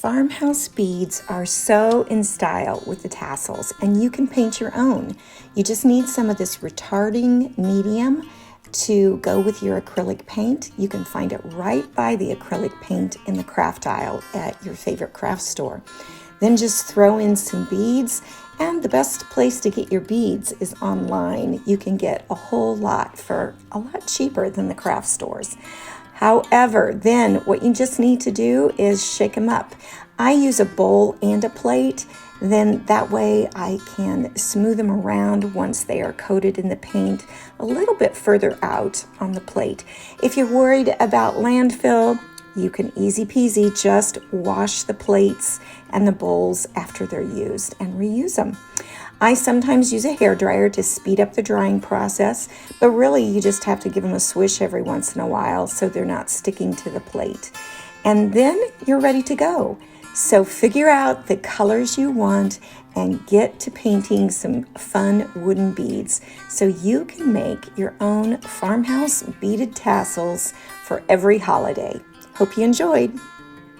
Farmhouse beads are so in style with the tassels, and you can paint your own. You just need some of this retarding medium to go with your acrylic paint. You can find it right by the acrylic paint in the craft aisle at your favorite craft store. Then just throw in some beads, and the best place to get your beads is online. You can get a whole lot for a lot cheaper than the craft stores. However, then what you just need to do is shake them up. I use a bowl and a plate, then that way I can smooth them around once they are coated in the paint a little bit further out on the plate. If you're worried about landfill, you can easy peasy just wash the plates and the bowls after they're used and reuse them. I sometimes use a hairdryer to speed up the drying process, but really you just have to give them a swish every once in a while so they're not sticking to the plate. And then you're ready to go. So figure out the colors you want and get to painting some fun wooden beads so you can make your own farmhouse beaded tassels for every holiday. Hope you enjoyed.